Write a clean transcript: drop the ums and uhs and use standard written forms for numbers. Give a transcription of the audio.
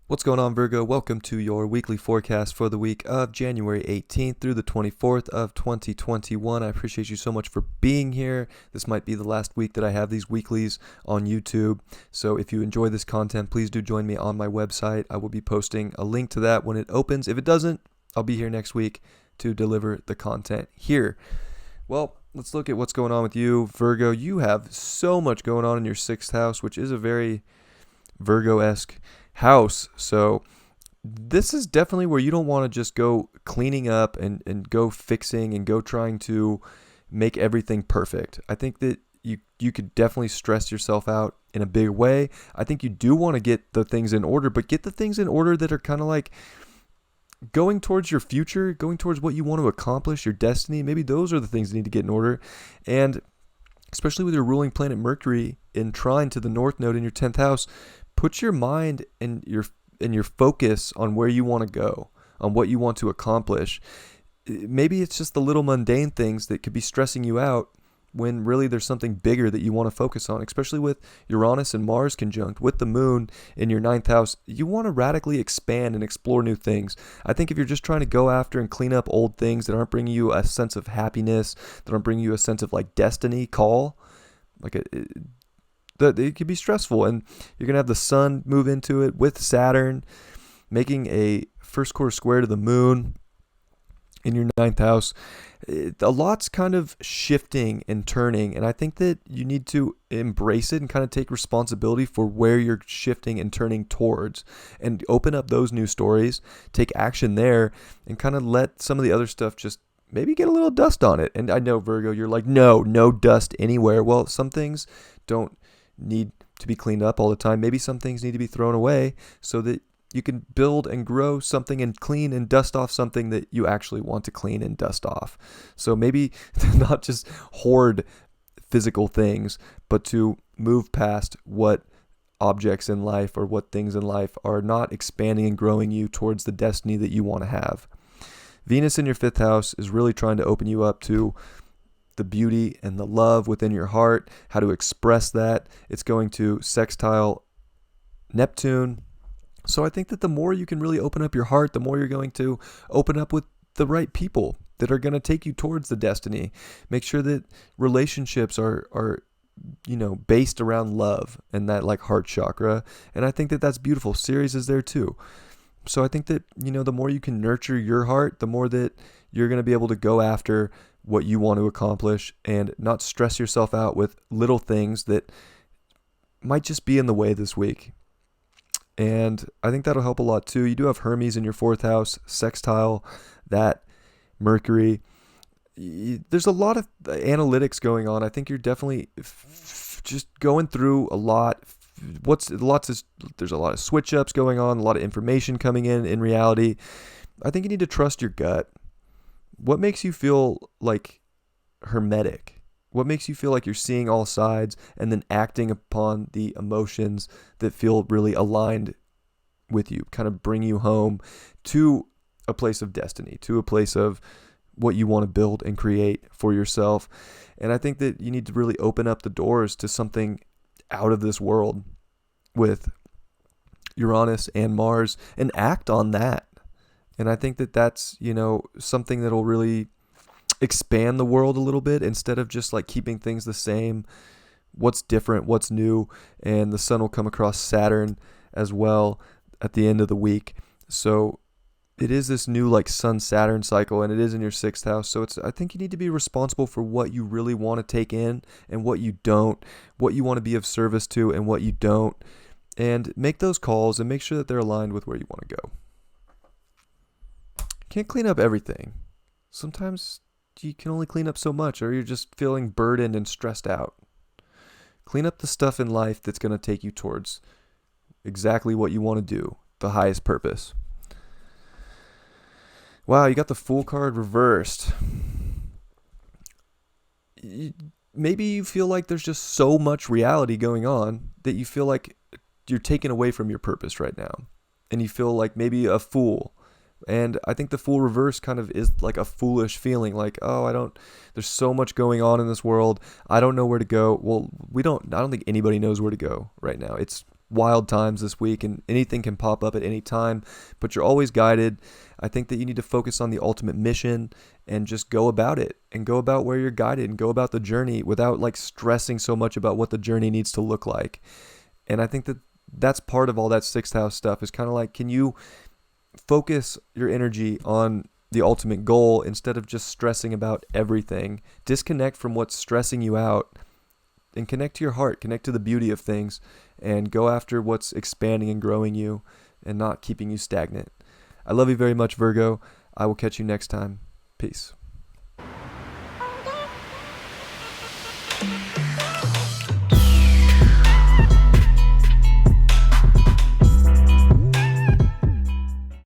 What's going on, Virgo? Welcome to your weekly forecast for the week of January 18th through the 24th of 2021. I appreciate you so much for being here. This might be the last week that I have these weeklies on YouTube. So if you enjoy this content, please do join me on my website. I will be posting a link to that when it opens. If it doesn't, I'll be here next week to deliver the content here. Well, let's look at what's going on with you, Virgo. You have so much going on in your sixth house, which is a very Virgo-esque house. So this is definitely where you don't want to just go cleaning up and go fixing and go trying to make everything perfect. I think that you could definitely stress yourself out in a big way. I think you do want to get the things in order, but get the things in order that are kind of like going towards your future, going towards what you want to accomplish, your destiny. Maybe those are the things that need to get in order. And especially with your ruling planet Mercury in trine to the North Node in your 10th house, put your mind and your focus on where you want to go, on what you want to accomplish. Maybe it's just the little mundane things that could be stressing you out when really there's something bigger that you want to focus on, especially with Uranus and Mars conjunct with the moon in your 9th house. You want to radically expand and explore new things. I think if you're just trying to go after and clean up old things that aren't bringing you a sense of happiness, that aren't bringing you a sense of like destiny call, like it could be stressful, and you're going to have the sun move into it with Saturn, making a first quarter square to the moon in your 9th house. A lot's kind of shifting and turning, and I think that you need to embrace it and kind of take responsibility for where you're shifting and turning towards, and open up those new stories, take action there, and kind of let some of the other stuff just maybe get a little dust on it. And I know, Virgo, you're like, no dust anywhere. Well, some things don't need to be cleaned up all the time. Maybe some things need to be thrown away so that you can build and grow something and clean and dust off something that you actually want to clean and dust off. So maybe not just hoard physical things, but to move past what objects in life or what things in life are not expanding and growing you towards the destiny that you want to have. Venus in your 5th house is really trying to open you up to the beauty and the love within your heart, how to express that. It's going to sextile Neptune. So I think that the more you can really open up your heart, the more you're going to open up with the right people that are going to take you towards the destiny. Make sure that relationships are based around love and that like heart chakra. And I think that that's beautiful. Ceres is there too. So I think that, the more you can nurture your heart, the more that you're going to be able to go after what you want to accomplish and not stress yourself out with little things that might just be in the way this week. And I think that'll help a lot too. You do have Hermes in your 4th house, sextile that Mercury. There's a lot of analytics going on. I think you're definitely just going through a lot. There's a lot of switch ups going on, a lot of information coming in reality. I think you need to trust your gut. What makes you feel like hermetic? What makes you feel like you're seeing all sides and then acting upon the emotions that feel really aligned with you, kind of bring you home to a place of destiny, to a place of what you want to build and create for yourself. And I think that you need to really open up the doors to something out of this world with Uranus and Mars and act on that. And I think that that's, something that'll really expand the world a little bit instead of just like keeping things the same. What's different, what's new, and the sun will come across Saturn as well at the end of the week. So it is this new like Sun-Saturn cycle, and it is in your 6th house. So I think you need to be responsible for what you really want to take in and what you don't, what you want to be of service to and what you don't, and make those calls and make sure that they're aligned with where you want to go. Can't clean up everything. Sometimes you can only clean up so much, or you're just feeling burdened and stressed out. Clean up the stuff in life that's going to take you towards exactly what you want to do, the highest purpose. Wow, you got the Fool card reversed. Maybe you feel like there's just so much reality going on that you feel like you're taken away from your purpose right now. And you feel like maybe a fool And I think the Fool reverse kind of is like a foolish feeling, like, oh, there's so much going on in this world. I don't know where to go. Well, I don't think anybody knows where to go right now. It's wild times this week and anything can pop up at any time, but you're always guided. I think that you need to focus on the ultimate mission and just go about it and go about where you're guided and go about the journey without like stressing so much about what the journey needs to look like. And I think that that's part of all that sixth house stuff is kind of like, can you focus your energy on the ultimate goal instead of just stressing about everything? Disconnect from what's stressing you out and connect to your heart, connect to the beauty of things, and go after what's expanding and growing you and not keeping you stagnant. I love you very much, Virgo. I will catch you next time. Peace.